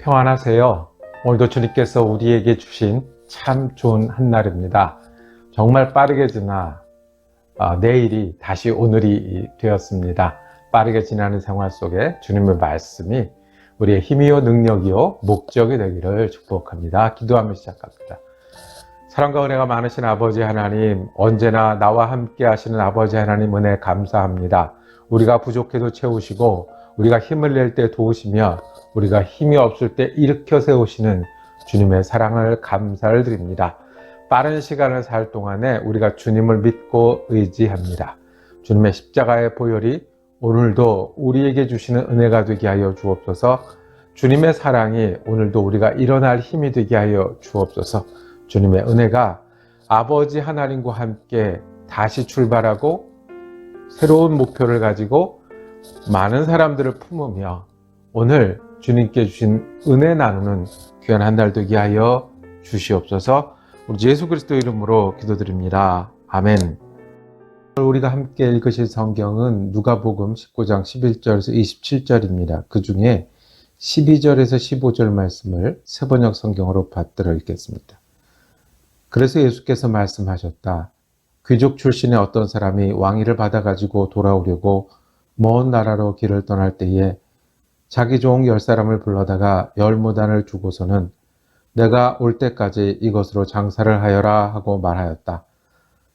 평안하세요. 오늘도 주님께서 우리에게 주신 참 좋은 한날입니다. 정말 빠르게 지나 내일이 다시 오늘이 되었습니다. 빠르게 지나는 생활 속에 주님의 말씀이 우리의 힘이요 능력이요 목적이 되기를 축복합니다. 기도하며 시작합니다. 사랑과 은혜가 많으신 아버지 하나님, 언제나 나와 함께 하시는 아버지 하나님 은혜 감사합니다. 우리가 부족해도 채우시고 우리가 힘을 낼 때 도우시며 우리가 힘이 없을 때 일으켜 세우시는 주님의 사랑을 감사를 드립니다. 빠른 시간을 살 동안에 우리가 주님을 믿고 의지합니다. 주님의 십자가의 보혈이 오늘도 우리에게 주시는 은혜가 되게 하여 주옵소서. 주님의 사랑이 오늘도 우리가 일어날 힘이 되게 하여 주옵소서. 주님의 은혜가 아버지 하나님과 함께 다시 출발하고 새로운 목표를 가지고 많은 사람들을 품으며 오늘 주님께 주신 은혜 나누는 귀한 한 달 되게 하여 주시옵소서. 우리 예수 그리스도 이름으로 기도드립니다. 아멘. 우리가 함께 읽으실 성경은 누가복음 19장 11절에서 27절입니다. 그 중에 12절에서 15절 말씀을 세번역 성경으로 받들어 읽겠습니다. 그래서 예수께서 말씀하셨다. 귀족 출신의 어떤 사람이 왕위를 받아가지고 돌아오려고 먼 나라로 길을 떠날 때에 자기 종 10사람을 불러다가 10무단을 주고서는 내가 올 때까지 이것으로 장사를 하여라 하고 말하였다.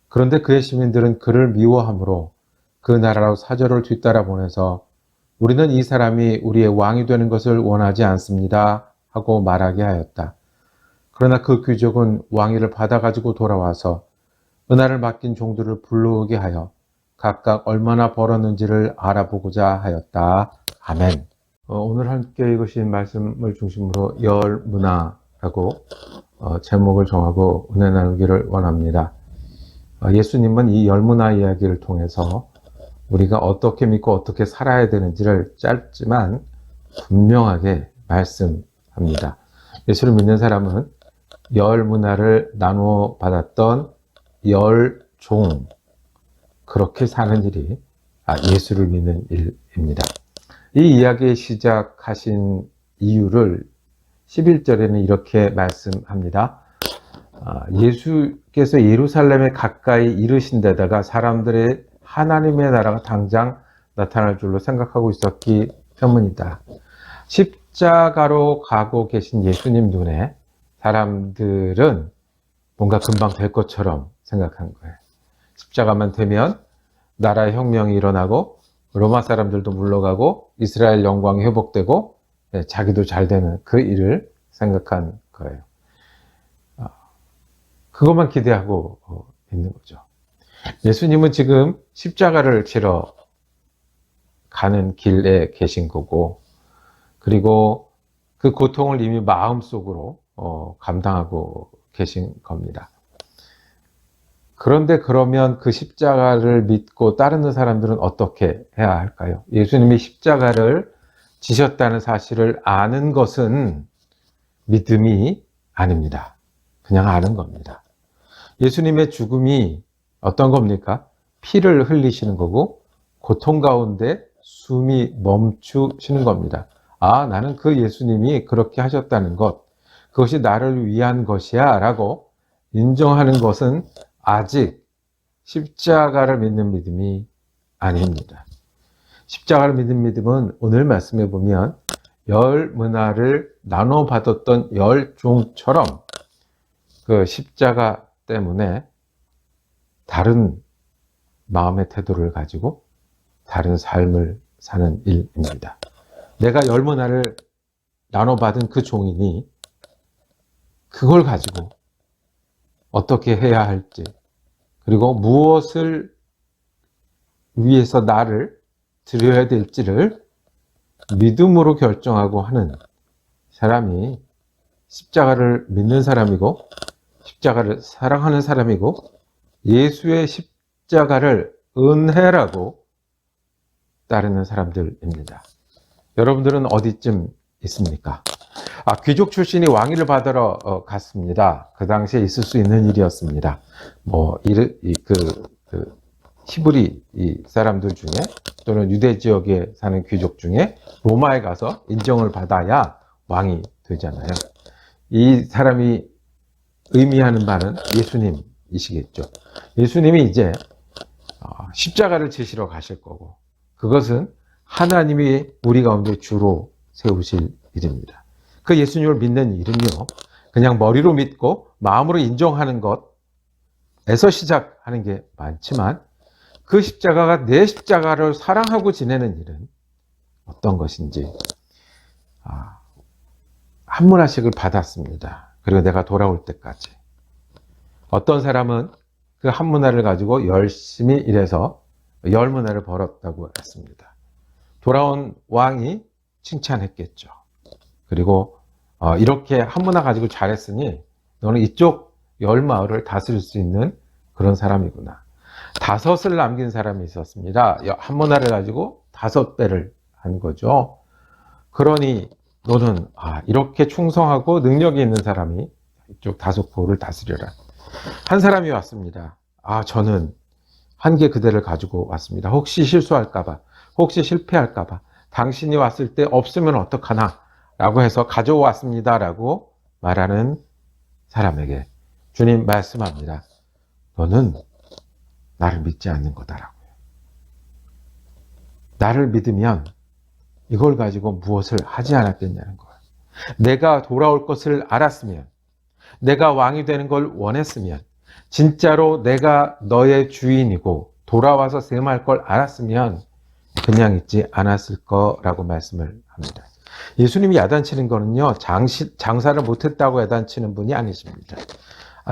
그런데 그의 시민들은 그를 미워하므로 그 나라로 사절을 뒤따라 보내서 우리는 이 사람이 우리의 왕이 되는 것을 원하지 않습니다 하고 말하게 하였다. 그러나 그 귀족은 왕위를 받아가지고 돌아와서 은하를 맡긴 종들을 불러오게 하여 각각 얼마나 벌었는지를 알아보고자 하였다. 아멘. 오늘 함께 읽으신 말씀을 중심으로 열문화라고 제목을 정하고 은혜 나누기를 원합니다. 예수님은 이 열문화 이야기를 통해서 우리가 어떻게 믿고 어떻게 살아야 되는지를 짧지만 분명하게 말씀합니다. 예수를 믿는 사람은 열문화를 나누어 받았던 열종, 그렇게 사는 일이 예수를 믿는 일입니다. 이 이야기 시작하신 이유를 11절에는 이렇게 말씀합니다. 예수께서 예루살렘에 가까이 이르신 데다가 사람들의 하나님의 나라가 당장 나타날 줄로 생각하고 있었기 때문이다. 십자가로 가고 계신 예수님 눈에 사람들은 뭔가 금방 될 것처럼 생각한 거예요. 십자가만 되면 나라의 혁명이 일어나고 로마 사람들도 물러가고 이스라엘 영광이 회복되고 자기도 잘 되는 그 일을 생각한 거예요. 그것만 기대하고 있는 거죠. 예수님은 지금 십자가를 치러 가는 길에 계신 거고, 그리고 그 고통을 이미 마음속으로 감당하고 계신 겁니다. 그런데 그러면 그 십자가를 믿고 따르는 사람들은 어떻게 해야 할까요? 예수님이 십자가를 지셨다는 사실을 아는 것은 믿음이 아닙니다. 그냥 아는 겁니다. 예수님의 죽음이 어떤 겁니까? 피를 흘리시는 거고 고통 가운데 숨이 멈추시는 겁니다. 나는 그 예수님이 그렇게 하셨다는 것, 그것이 나를 위한 것이야 라고 인정하는 것은 아직 십자가를 믿는 믿음이 아닙니다. 십자가를 믿는 믿음은 오늘 말씀해 보면 열 문화를 나눠 받았던 열 종처럼 그 십자가 때문에 다른 마음의 태도를 가지고 다른 삶을 사는 일입니다. 내가 열 문화를 나눠 받은 그 종이니 그걸 가지고 어떻게 해야 할지, 그리고 무엇을 위해서 나를 드려야 될지를 믿음으로 결정하고 하는 사람이 십자가를 믿는 사람이고 십자가를 사랑하는 사람이고 예수의 십자가를 은혜라고 따르는 사람들입니다. 여러분들은 어디쯤 있습니까? 귀족 출신이 왕위를 받으러 갔습니다. 그 당시에 있을 수 있는 일이었습니다. 히브리 사람들 중에 또는 유대 지역에 사는 귀족 중에 로마에 가서 인정을 받아야 왕이 되잖아요. 이 사람이 의미하는 바는 예수님이시겠죠. 예수님이 이제 십자가를 지시러 가실 거고, 그것은 하나님이 우리 가운데 주로 세우실 일입니다. 그 예수님을 믿는 일은요, 그냥 머리로 믿고 마음으로 인정하는 것에서 시작하는 게 많지만, 그 십자가가 내 십자가를 사랑하고 지내는 일은 어떤 것인지 한 문화씩을 받았습니다. 그리고 내가 돌아올 때까지. 어떤 사람은 그 한 문화를 가지고 열심히 일해서 10문화를 벌었다고 했습니다. 돌아온 왕이 칭찬했겠죠. 그리고 이렇게 한 문화 가지고 잘했으니 너는 이쪽 10마을을 다스릴 수 있는 그런 사람이구나. 5을 남긴 사람이 있었습니다. 한 문화를 가지고 5배를 한 거죠. 그러니 너는 이렇게 충성하고 능력이 있는 사람이 이쪽 5포를 다스려라. 한 사람이 왔습니다. 저는 한 개 그대를 가지고 왔습니다. 혹시 실수할까봐, 혹시 실패할까봐, 당신이 왔을 때 없으면 어떡하나 라고 해서 가져왔습니다 라고 말하는 사람에게 주님 말씀합니다. 너는 나를 믿지 않는 거다라고요. 나를 믿으면 이걸 가지고 무엇을 하지 않았겠냐는 거예요. 내가 돌아올 것을 알았으면, 내가 왕이 되는 걸 원했으면, 진짜로 내가 너의 주인이고 돌아와서 셈할 걸 알았으면 그냥 있지 않았을 거라고 말씀을 합니다. 예수님이 야단치는 거는요, 장사를 못했다고 야단치는 분이 아니십니다.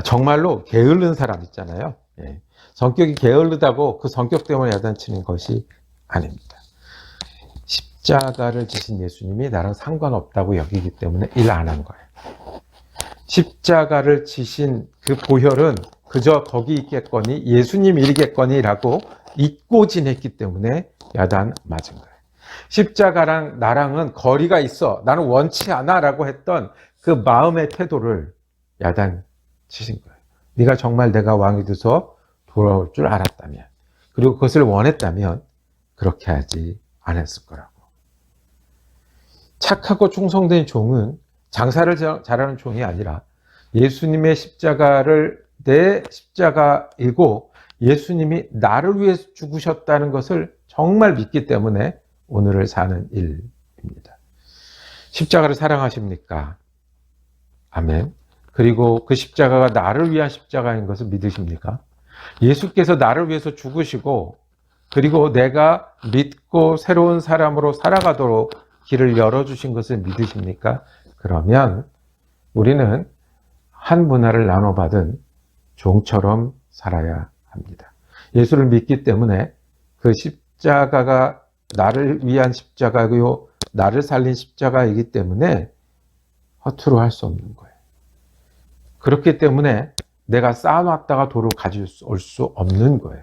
정말로 게으른 사람 있잖아요. 성격이 게으르다고 그 성격 때문에 야단치는 것이 아닙니다. 십자가를 지신 예수님이 나랑 상관없다고 여기기 때문에 일 안 한 거예요. 십자가를 지신 그 보혈은 그저 거기 있겠거니 예수님 일이겠거니라고 잊고 지냈기 때문에 야단 맞은 거예요. 십자가랑 나랑은 거리가 있어, 나는 원치 않아 라고 했던 그 마음의 태도를 야단 치신 거예요. 네가 정말 내가 왕이 돼서 돌아올 줄 알았다면, 그리고 그것을 원했다면 그렇게 하지 않았을 거라고. 착하고 충성된 종은 장사를 잘하는 종이 아니라 예수님의 십자가를 내 십자가이고 예수님이 나를 위해서 죽으셨다는 것을 정말 믿기 때문에 오늘을 사는 일입니다. 십자가를 사랑하십니까? 아멘. 그리고 그 십자가가 나를 위한 십자가인 것을 믿으십니까? 예수께서 나를 위해서 죽으시고 그리고 내가 믿고 새로운 사람으로 살아가도록 길을 열어주신 것을 믿으십니까? 그러면 우리는 한 문화를 나눠받은 종처럼 살아야 합니다. 예수를 믿기 때문에 그 십자가가 나를 위한 십자가고요, 나를 살린 십자가이기 때문에 허투루 할 수 없는 거예요. 그렇기 때문에 내가 쌓아놨다가 도로 가져올 수 없는 거예요.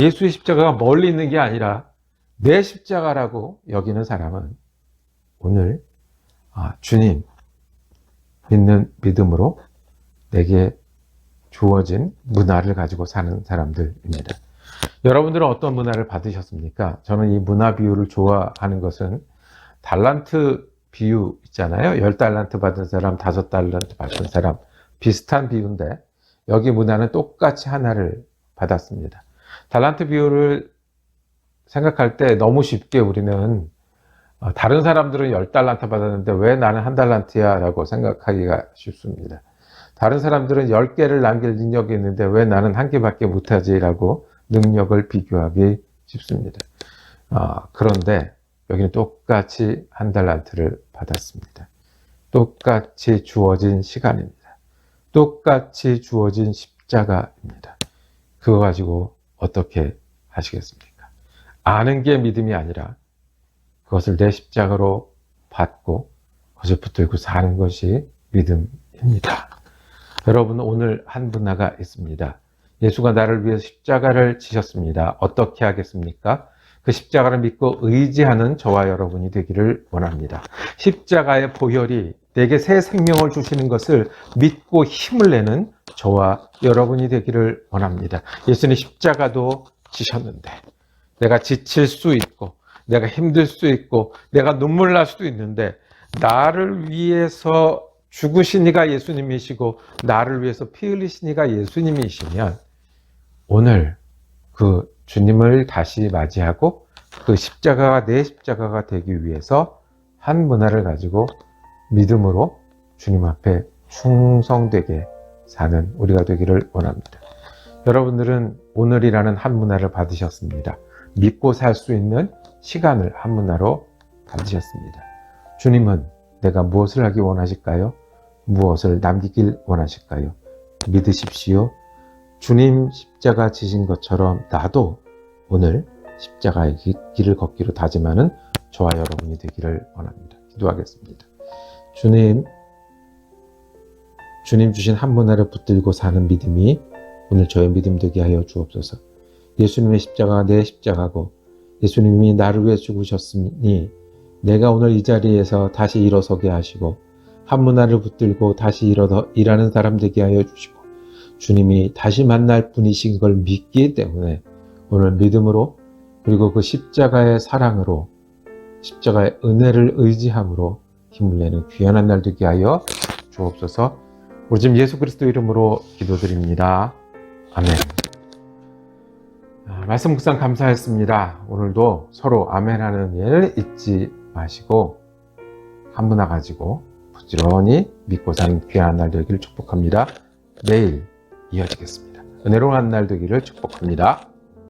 예수의 십자가가 멀리 있는 게 아니라 내 십자가라고 여기는 사람은 오늘 주님 믿는 믿음으로 내게 주어진 문화를 가지고 사는 사람들입니다. 여러분들은 어떤 문화를 받으셨습니까? 저는 이 문화 비유를 좋아하는 것은 달란트 비유 있잖아요. 10달란트 받은 사람, 5달란트 받은 사람, 비슷한 비유인데 여기 문화는 똑같이 하나를 받았습니다. 달란트 비유를 생각할 때 너무 쉽게 우리는 다른 사람들은 10달란트 받았는데 왜 나는 1달란트야 라고 생각하기가 쉽습니다. 다른 사람들은 10개를 남길 능력이 있는데 왜 나는 1개밖에 못하지 라고 능력을 비교하기 쉽습니다. 그런데 여기는 똑같이 1달란트를 받았습니다. 똑같이 주어진 시간입니다. 똑같이 주어진 십자가입니다. 그거 가지고 어떻게 하시겠습니까? 아는 게 믿음이 아니라 그것을 내 십자가로 받고 그것을 붙들고 사는 것이 믿음입니다. 여러분, 오늘 한 문화가 있습니다. 예수가 나를 위해서 십자가를 지셨습니다. 어떻게 하겠습니까? 그 십자가를 믿고 의지하는 저와 여러분이 되기를 원합니다. 십자가의 보혈이 내게 새 생명을 주시는 것을 믿고 힘을 내는 저와 여러분이 되기를 원합니다. 예수님 십자가도 지셨는데 내가 지칠 수 있고 내가 힘들 수 있고 내가 눈물 날 수도 있는데 나를 위해서 죽으신 이가 예수님이시고 나를 위해서 피 흘리신 이가 예수님이시면 오늘 그 주님을 다시 맞이하고 그 십자가가 내 십자가가 되기 위해서 한 문화를 가지고 믿음으로 주님 앞에 충성되게 사는 우리가 되기를 원합니다. 여러분들은 오늘이라는 한 문화를 받으셨습니다. 믿고 살 수 있는 시간을 한 문화로 받으셨습니다. 주님은 내가 무엇을 하기 원하실까요? 무엇을 남기길 원하실까요? 믿으십시오. 주님 십자가 지신 것처럼 나도 오늘 십자가의 길을 걷기로 다짐하는 저와 여러분이 되기를 원합니다. 기도하겠습니다. 주님 주신 한 문화를 붙들고 사는 믿음이 오늘 저의 믿음 되게 하여 주옵소서. 예수님의 십자가가 내 십자가고 예수님이 나를 위해 죽으셨으니 내가 오늘 이 자리에서 다시 일어서게 하시고 한 문화를 붙들고 다시 일하는 사람 되게 하여 주시고 주님이 다시 만날 분이신 걸 믿기 때문에 오늘 믿음으로 그리고 그 십자가의 사랑으로 십자가의 은혜를 의지함으로 힘을 내는 귀한 한 날 되게 하여 주옵소서. 우리 지금 예수 그리스도 이름으로 기도드립니다. 아멘. 말씀 묵상 감사했습니다. 오늘도 서로 아멘하는 일 잊지 마시고 한 문화 가지고 부지런히 믿고 사는 귀한 날 되기를 축복합니다. 내일 이어지겠습니다. 은혜로운 한 날 되기를 축복합니다.